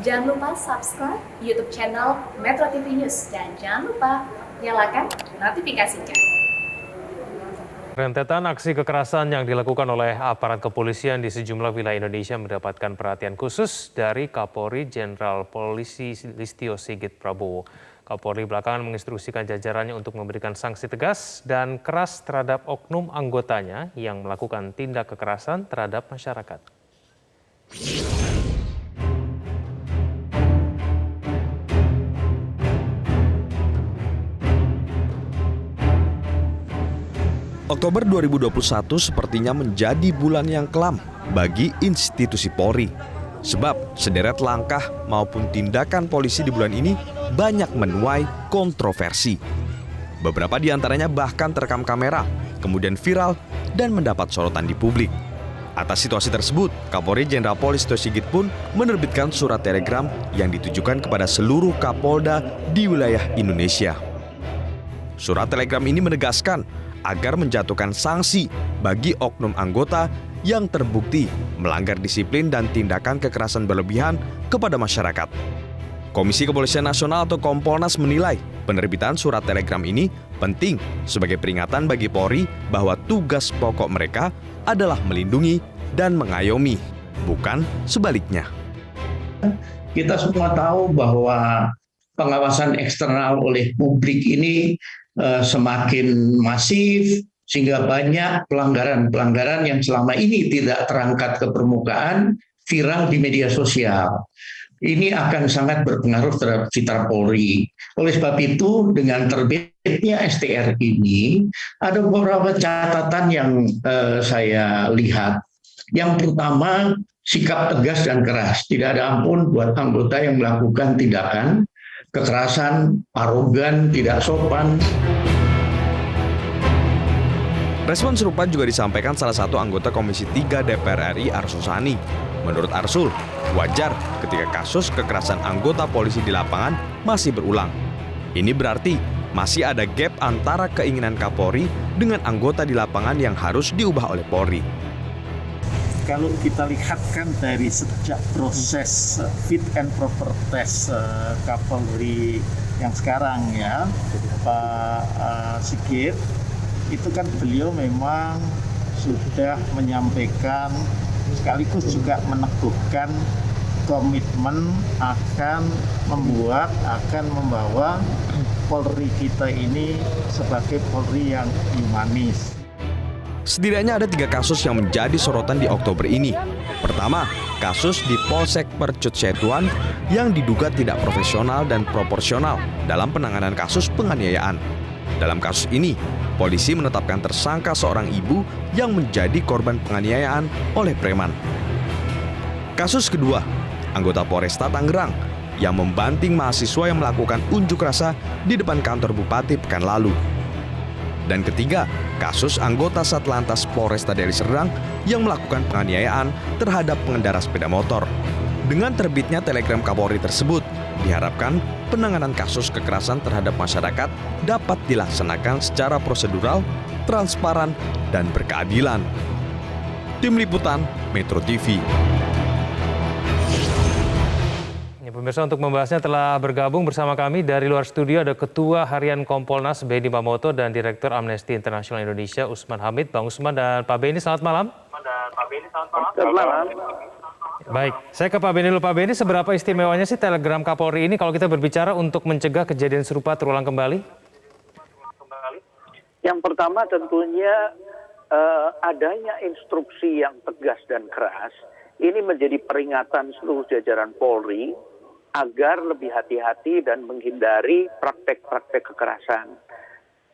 Jangan lupa subscribe YouTube channel Metro TV News dan jangan lupa nyalakan notifikasinya. Rentetan aksi kekerasan yang dilakukan oleh aparat kepolisian di sejumlah wilayah Indonesia mendapatkan perhatian khusus dari Kapolri Jenderal Polisi Listio Sigit Prabowo. Kapolri belakangan menginstruksikan jajarannya untuk memberikan sanksi tegas dan keras terhadap oknum anggotanya yang melakukan tindak kekerasan terhadap masyarakat. Oktober 2021 sepertinya menjadi bulan yang kelam bagi institusi Polri. Sebab sederet langkah maupun tindakan polisi di bulan ini banyak menuai kontroversi. Beberapa di antaranya bahkan terekam kamera, kemudian viral dan mendapat sorotan di publik. Atas situasi tersebut, Kapolri Jenderal Polisi Listio Sigit pun menerbitkan surat telegram yang ditujukan kepada seluruh Kapolda di wilayah Indonesia. Surat telegram ini menegaskan agar menjatuhkan sanksi bagi oknum anggota yang terbukti melanggar disiplin dan tindakan kekerasan berlebihan kepada masyarakat. Komisi Kepolisian Nasional atau Kompolnas menilai penerbitan surat telegram ini penting sebagai peringatan bagi Polri bahwa tugas pokok mereka adalah melindungi dan mengayomi, bukan sebaliknya. Kita semua tahu bahwa pengawasan eksternal oleh publik ini semakin masif sehingga banyak pelanggaran-pelanggaran yang selama ini tidak terangkat ke permukaan viral di media sosial. Ini akan sangat berpengaruh terhadap citra Polri. Oleh sebab itu, dengan terbitnya STR ini, ada beberapa catatan yang saya lihat. Yang pertama, sikap tegas dan keras. Tidak ada ampun buat anggota yang melakukan tindakan kekerasan, arogan, tidak sopan. Respon serupa juga disampaikan salah satu anggota Komisi 3 DPR RI Arsul Sani. Menurut Arsul, wajar ketika kasus kekerasan anggota polisi di lapangan masih berulang. Ini berarti masih ada gap antara keinginan Kapolri dengan anggota di lapangan yang harus diubah oleh Polri. Kalau kita lihat kan dari sejak proses fit and proper test Kapolri yang sekarang ya, Pak Sigit, itu kan beliau memang sudah menyampaikan sekaligus juga meneguhkan komitmen akan membawa Polri kita ini sebagai Polri yang humanis. Setidaknya ada 3 kasus yang menjadi sorotan di Oktober ini. Pertama, kasus di Polsek Percut Setuan yang diduga tidak profesional dan proporsional dalam penanganan kasus penganiayaan. Dalam kasus ini, polisi menetapkan tersangka seorang ibu yang menjadi korban penganiayaan oleh preman. Kasus kedua, anggota Polresta Tangerang yang membanting mahasiswa yang melakukan unjuk rasa di depan kantor Bupati pekan lalu. Dan ketiga, kasus anggota Satlantas Polresta Deli Serdang yang melakukan penganiayaan terhadap pengendara sepeda motor. Dengan terbitnya telegram Kapolri tersebut, diharapkan penanganan kasus kekerasan terhadap masyarakat dapat dilaksanakan secara prosedural, transparan, dan berkeadilan. Tim Liputan Metro TV. Pemirsa, untuk membahasnya telah bergabung bersama kami dari luar studio ada Ketua Harian Kompolnas Benny Mamoto dan Direktur Amnesty International Indonesia Usman Hamid. Bang Usman dan Pak Benny, selamat malam. Selamat malam. Baik, saya ke Pak Benny dulu. Pak Benny, seberapa istimewanya sih telegram Kapolri ini kalau kita berbicara untuk mencegah kejadian serupa terulang kembali? Yang pertama tentunya adanya instruksi yang tegas dan keras ini menjadi peringatan seluruh jajaran Polri agar lebih hati-hati dan menghindari praktek-praktek kekerasan.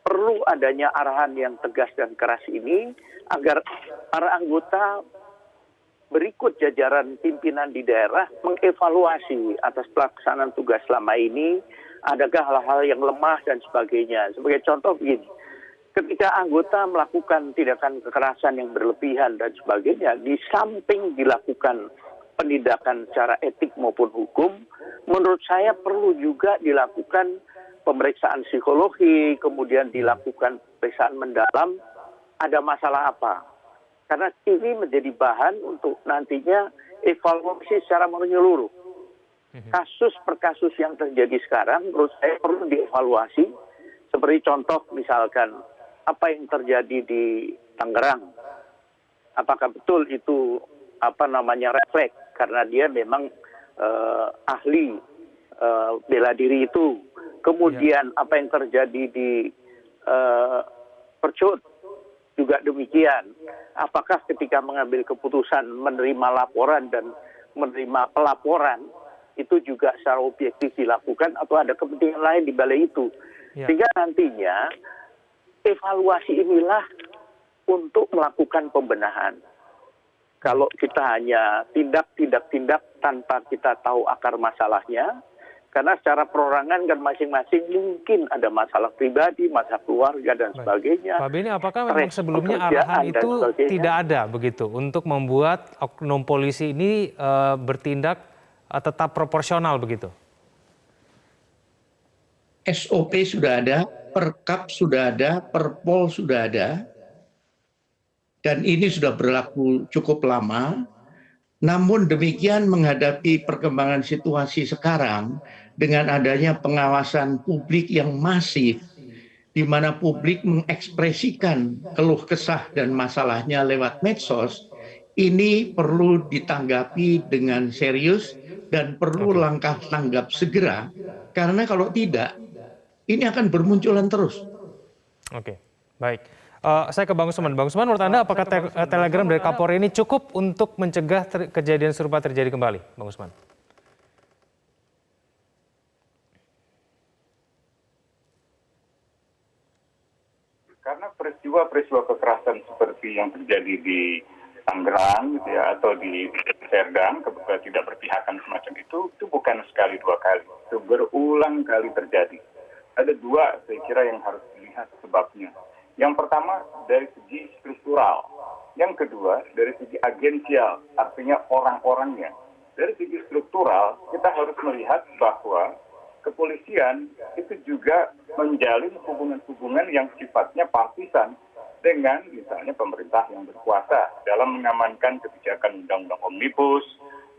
Perlu adanya arahan yang tegas dan keras ini agar para anggota berikut jajaran pimpinan di daerah mengevaluasi atas pelaksanaan tugas selama ini, adakah hal-hal yang lemah dan sebagainya. Sebagai contoh begini, ketika anggota melakukan tindakan kekerasan yang berlebihan dan sebagainya, di samping dilakukan penindakan secara etik maupun hukum, menurut saya perlu juga dilakukan pemeriksaan psikologi, kemudian dilakukan pemeriksaan mendalam, ada masalah apa. Karena ini menjadi bahan untuk nantinya evaluasi secara menyeluruh. Kasus per kasus yang terjadi sekarang menurut saya perlu dievaluasi. Seperti contoh misalkan apa yang terjadi di Tangerang. Apakah betul itu refleks karena dia memang ahli bela diri itu. Kemudian apa yang terjadi di Percut juga demikian. Apakah ketika mengambil keputusan menerima laporan dan menerima pelaporan itu juga secara objektif dilakukan atau ada kepentingan lain di balik itu. Sehingga nantinya evaluasi inilah untuk melakukan pembenahan. Kalau kita hanya tindak tanpa kita tahu akar masalahnya, karena secara perorangan kan masing-masing mungkin ada masalah pribadi, masalah keluarga dan sebagainya. Pak Beni, apakah memang sebelumnya arahan itu tidak ada begitu untuk membuat oknum polisi ini bertindak tetap proporsional begitu? SOP sudah ada, Perkap sudah ada, Perpol sudah ada, dan ini sudah berlaku cukup lama. Namun demikian menghadapi perkembangan situasi sekarang dengan adanya pengawasan publik yang masif, di mana publik mengekspresikan keluh kesah dan masalahnya lewat medsos, ini perlu ditanggapi dengan serius dan perlu langkah tanggap segera, karena kalau tidak, ini akan bermunculan terus. Oke, baik. Saya ke Bang Usman. Bang Usman, menurut Anda apakah telegram dari Kapolri ini cukup untuk mencegah kejadian serupa terjadi kembali, Bang Usman? Karena peristiwa kekerasan seperti yang terjadi di Tangerang gitu ya, atau di Serdang, kebetulan tidak berpihakan semacam itu bukan sekali dua kali, itu berulang kali terjadi. Ada dua saya kira yang harus dilihat sebabnya. Yang pertama dari segi struktural, yang kedua dari segi agensial, artinya orang-orangnya. Dari segi struktural kita harus melihat bahwa kepolisian itu juga menjalin hubungan-hubungan yang sifatnya partisan dengan misalnya pemerintah yang berkuasa dalam mengamankan kebijakan undang-undang omnibus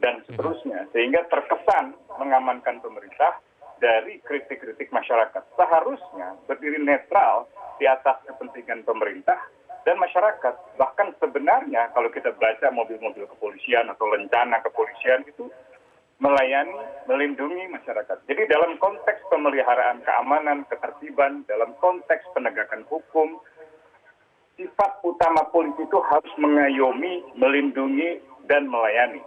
dan seterusnya, sehingga terkesan mengamankan pemerintah dari kritik-kritik masyarakat. Seharusnya berdiri netral di atas kepentingan pemerintah dan masyarakat. Bahkan sebenarnya kalau kita baca mobil-mobil kepolisian atau lencana kepolisian itu melayani, melindungi masyarakat. Jadi dalam konteks pemeliharaan keamanan, ketertiban, dalam konteks penegakan hukum, sifat utama polisi itu harus mengayomi, melindungi, dan melayani.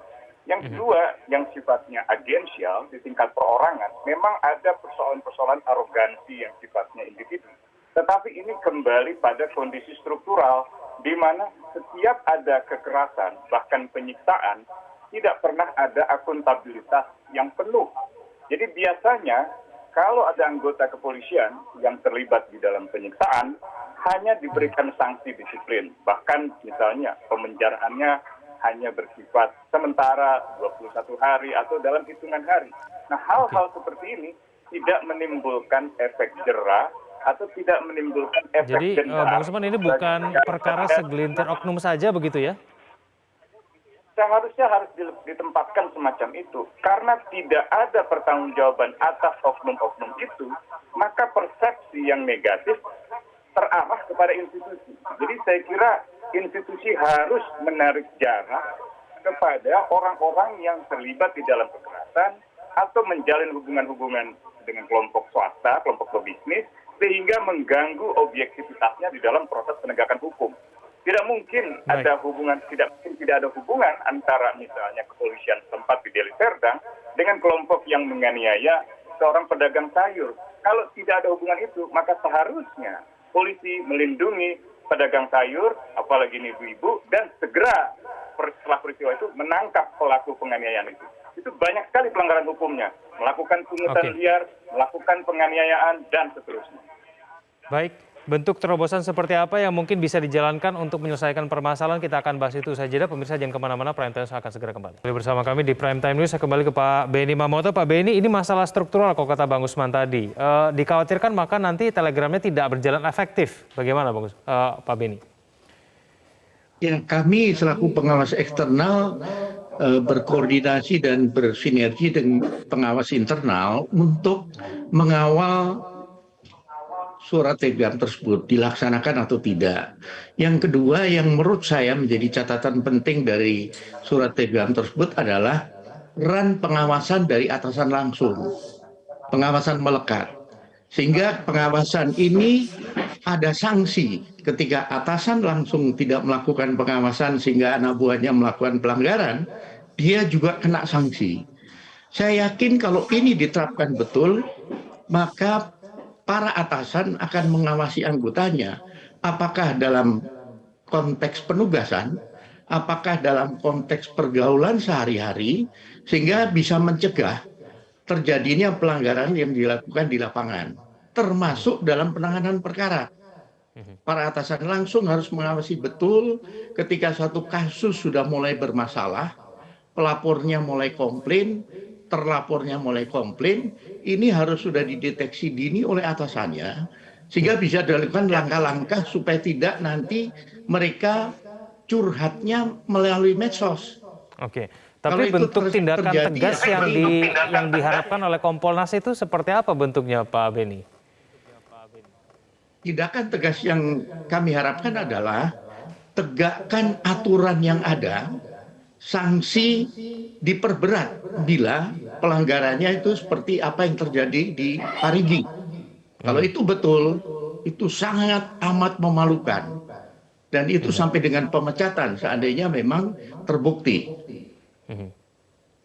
Yang kedua, yang sifatnya agensial di tingkat perorangan, memang ada persoalan-persoalan arogansi yang sifatnya individu. Tetapi ini kembali pada kondisi struktural, di mana setiap ada kekerasan, bahkan penyiksaan, tidak pernah ada akuntabilitas yang penuh. Jadi biasanya, kalau ada anggota kepolisian yang terlibat di dalam penyiksaan, hanya diberikan sanksi disiplin. Bahkan misalnya pemenjaraannya hanya bersifat sementara 21 hari atau dalam hitungan hari. Nah, hal-hal seperti ini tidak menimbulkan efek jera atau tidak menimbulkan efek denda. Jadi, Bang Usman, ini bukan perkara segelintir oknum saja begitu ya? Seharusnya harus ditempatkan semacam itu. Karena tidak ada pertanggungjawaban atas oknum-oknum itu, maka persepsi yang negatif terarah kepada institusi. Jadi saya kira institusi harus menarik jarak kepada orang-orang yang terlibat di dalam kekerasan atau menjalin hubungan-hubungan dengan kelompok swasta, kelompok pebisnis, sehingga mengganggu objektivitasnya di dalam proses penegakan hukum. Tidak mungkin ada hubungan, tidak ada hubungan antara misalnya kepolisian setempat di Deli Serdang dengan kelompok yang menganiaya seorang pedagang sayur. Kalau tidak ada hubungan itu, maka seharusnya polisi melindungi pedagang sayur, apalagi ini ibu-ibu, dan segera setelah peristiwa itu menangkap pelaku penganiayaan itu. Itu banyak sekali pelanggaran hukumnya, melakukan pungutan liar, melakukan penganiayaan, dan seterusnya. Baik, bentuk terobosan seperti apa yang mungkin bisa dijalankan untuk menyelesaikan permasalahan, kita akan bahas itu saja. Pemirsa jangan kemana-mana, Prime Time akan segera kembali. Bersama kami di Prime Time News, saya kembali ke Pak Beni Mamoto. Pak Beni, ini masalah struktural kalau kata Bang Usman tadi. Dikhawatirkan maka nanti telegramnya tidak berjalan efektif. Bagaimana Pak Beni? Ya, kami selaku pengawas eksternal berkoordinasi dan bersinergi dengan pengawas internal untuk mengawal surat telegram tersebut dilaksanakan atau tidak. Yang kedua yang menurut saya menjadi catatan penting dari surat telegram tersebut adalah peran pengawasan dari atasan langsung, pengawasan melekat. Sehingga pengawasan ini ada sanksi ketika atasan langsung tidak melakukan pengawasan sehingga anak buahnya melakukan pelanggaran, dia juga kena sanksi. Saya yakin kalau ini diterapkan betul, maka para atasan akan mengawasi anggotanya, apakah dalam konteks penugasan, apakah dalam konteks pergaulan sehari-hari, sehingga bisa mencegah terjadinya pelanggaran yang dilakukan di lapangan, termasuk dalam penanganan perkara. Para atasan langsung harus mengawasi betul ketika suatu kasus sudah mulai bermasalah, pelapornya mulai komplain, terlapornya mulai komplain, ini harus sudah dideteksi dini oleh atasannya, sehingga bisa dilakukan langkah-langkah supaya tidak nanti mereka curhatnya melalui medsos. Oke, tapi bentuk tindakan tegas yang diharapkan oleh Kompolnas itu seperti apa bentuknya, Pak Beni? Tindakan tegas yang kami harapkan adalah tegakkan aturan yang ada, sanksi diperberat bila pelanggarannya itu seperti apa yang terjadi di Parigi. Kalau itu betul, itu sangat amat memalukan. Dan itu sampai dengan pemecatan seandainya memang terbukti.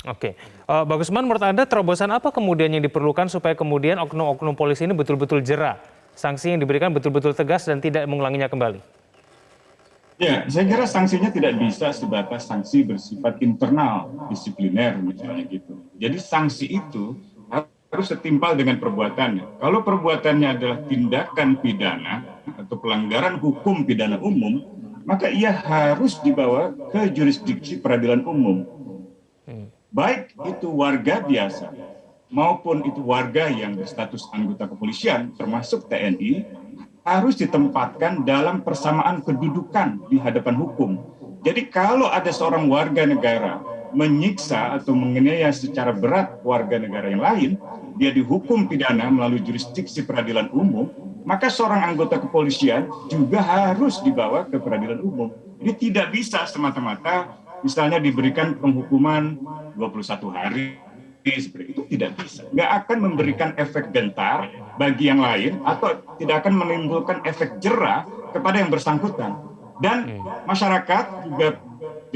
Oke, Pak Gusman, menurut Anda terobosan apa kemudian yang diperlukan supaya kemudian oknum-oknum polisi ini betul-betul jera, sanksi yang diberikan betul-betul tegas dan tidak mengulanginya kembali? Ya, saya kira sanksinya tidak bisa sebatas sanksi bersifat internal, disipliner misalnya gitu. Jadi sanksi itu harus setimpal dengan perbuatannya. Kalau perbuatannya adalah tindakan pidana atau pelanggaran hukum pidana umum, maka ia harus dibawa ke jurisdiksi peradilan umum. Baik itu warga biasa maupun itu warga yang berstatus anggota kepolisian, termasuk TNI, harus ditempatkan dalam persamaan kedudukan di hadapan hukum. Jadi kalau ada seorang warga negara menyiksa atau menganiaya secara berat warga negara yang lain, dia dihukum pidana melalui jurisdiksi peradilan umum, maka seorang anggota kepolisian juga harus dibawa ke peradilan umum. Ini tidak bisa semata-mata misalnya diberikan penghukuman 21 hari, seperti itu tidak bisa. Nggak akan memberikan efek gentar bagi yang lain atau tidak akan menimbulkan efek jera kepada yang bersangkutan. Dan masyarakat juga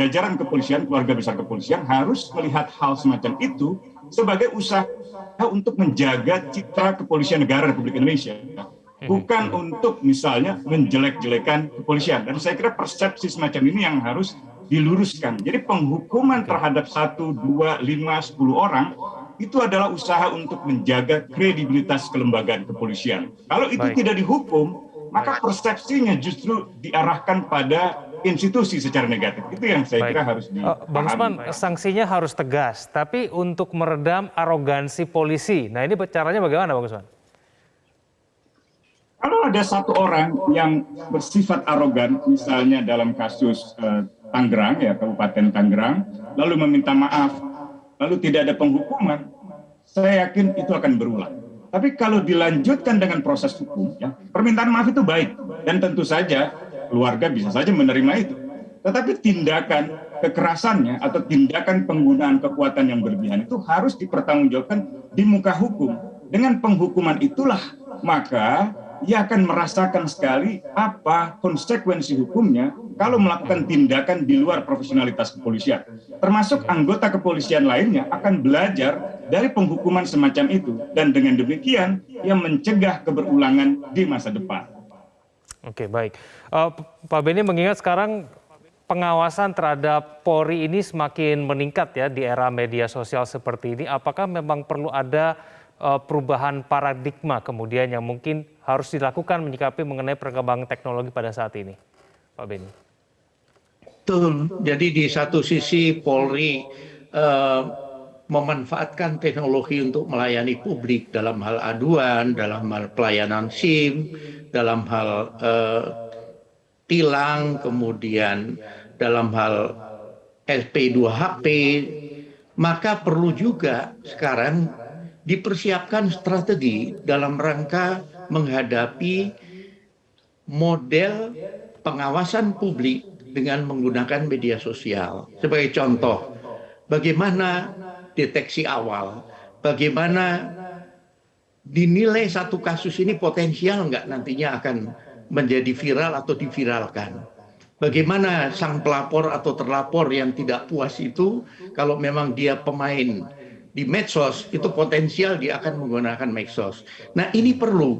jajaran kepolisian, keluarga besar kepolisian harus melihat hal semacam itu sebagai usaha untuk menjaga citra kepolisian negara Republik Indonesia. Bukan untuk misalnya menjelek-jelekan kepolisian. Dan saya kira persepsi semacam ini yang harus diluruskan. Jadi penghukuman terhadap 1, 2, 5, 10 orang itu adalah usaha untuk menjaga kredibilitas kelembagaan kepolisian. Kalau itu tidak dihukum, maka persepsinya justru diarahkan pada institusi secara negatif. Itu yang saya kira harus dipahami. Bang Usman, sanksinya harus tegas, tapi untuk meredam arogansi polisi. Nah, ini caranya bagaimana, Bang Usman? Kalau ada satu orang yang bersifat arogan, misalnya dalam kasus Tangerang, ya Kabupaten Tangerang, lalu meminta maaf, lalu tidak ada penghukuman, saya yakin itu akan berulang. Tapi kalau dilanjutkan dengan proses hukum, ya, permintaan maaf itu baik, dan tentu saja keluarga bisa saja menerima itu. Tetapi tindakan kekerasannya atau tindakan penggunaan kekuatan yang berlebihan itu harus dipertanggungjawabkan di muka hukum. Dengan penghukuman itulah maka ia akan merasakan sekali apa konsekuensi hukumnya kalau melakukan tindakan di luar profesionalitas kepolisian. Termasuk anggota kepolisian lainnya akan belajar dari penghukuman semacam itu. Dan dengan demikian, ia mencegah keberulangan di masa depan. Oke, baik. Pak Beni mengingat sekarang pengawasan terhadap Polri ini semakin meningkat ya di era media sosial seperti ini. Apakah memang perlu ada perubahan paradigma kemudian yang mungkin harus dilakukan menyikapi mengenai perkembangan teknologi pada saat ini, Pak Beni? Betul. Jadi di satu sisi Polri memanfaatkan teknologi untuk melayani publik dalam hal aduan, dalam hal pelayanan SIM, dalam hal tilang, kemudian dalam hal SP2HP, maka perlu juga sekarang dipersiapkan strategi dalam rangka menghadapi model pengawasan publik dengan menggunakan media sosial. Sebagai contoh, bagaimana deteksi awal, bagaimana dinilai satu kasus ini potensial nggak nantinya akan menjadi viral atau diviralkan. Bagaimana sang pelapor atau terlapor yang tidak puas itu, kalau memang dia pemain di medsos, itu potensial dia akan menggunakan medsos. Nah, ini perlu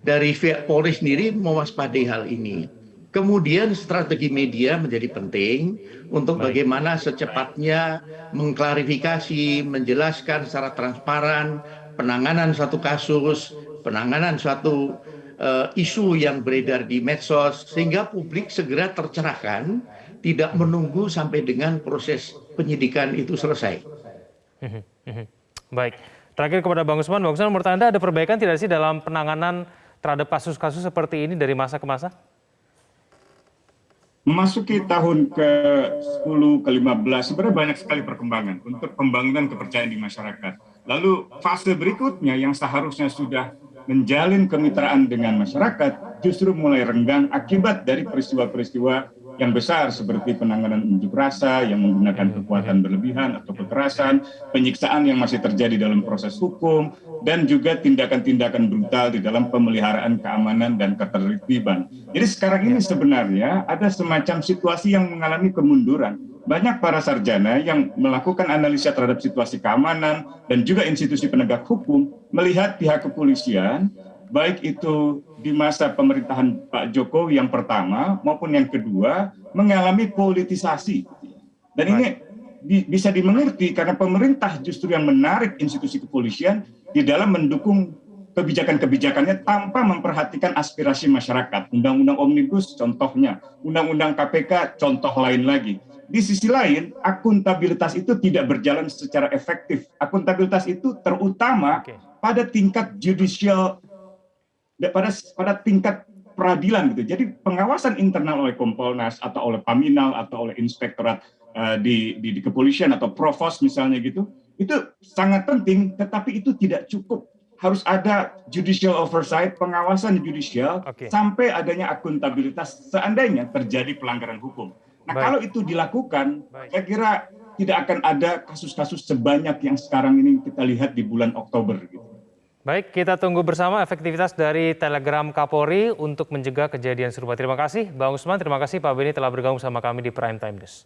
dari pihak Polri sendiri mewaspadai hal ini. Kemudian strategi media menjadi penting untuk bagaimana secepatnya mengklarifikasi, menjelaskan secara transparan penanganan satu kasus, penanganan suatu isu yang beredar di medsos, sehingga publik segera tercerahkan, tidak menunggu sampai dengan proses penyidikan itu selesai. Baik, terakhir kepada Bang Usman. Bang Usman, menurut Anda ada perbaikan tidak sih dalam penanganan terhadap kasus-kasus seperti ini dari masa ke masa? Memasuki tahun ke-10, ke-15, sebenarnya banyak sekali perkembangan untuk pembangunan kepercayaan di masyarakat. Lalu fase berikutnya yang seharusnya sudah menjalin kemitraan dengan masyarakat justru mulai renggang akibat dari peristiwa-peristiwa yang besar seperti penanganan unjuk rasa yang menggunakan kekuatan berlebihan atau kekerasan, penyiksaan yang masih terjadi dalam proses hukum, dan juga tindakan-tindakan brutal di dalam pemeliharaan keamanan dan ketertiban. Jadi sekarang ini sebenarnya ada semacam situasi yang mengalami kemunduran. Banyak para sarjana yang melakukan analisa terhadap situasi keamanan dan juga institusi penegak hukum melihat pihak kepolisian, baik itu di masa pemerintahan Pak Jokowi yang pertama maupun yang kedua, mengalami politisasi. Dan ini bisa dimengerti karena pemerintah justru yang menarik institusi kepolisian di dalam mendukung kebijakan-kebijakannya tanpa memperhatikan aspirasi masyarakat. Undang-undang Omnibus contohnya, Undang-undang KPK contoh lain lagi. Di sisi lain, akuntabilitas itu tidak berjalan secara efektif. Akuntabilitas itu terutama pada tingkat judicial, pada tingkat peradilan gitu. Jadi pengawasan internal oleh Kompolnas atau oleh Paminal atau oleh Inspektorat di kepolisian atau Provos misalnya gitu, itu sangat penting, tetapi itu tidak cukup. Harus ada judicial oversight, pengawasan judicial, sampai adanya akuntabilitas seandainya terjadi pelanggaran hukum. Nah, kalau itu dilakukan, saya kira tidak akan ada kasus-kasus sebanyak yang sekarang ini kita lihat di bulan Oktober. Gitu. Baik, kita tunggu bersama efektivitas dari Telegram Kapolri untuk mencegah kejadian serupa. Terima kasih Bang Usman, terima kasih Pak Beni telah bergabung sama kami di Prime Time News.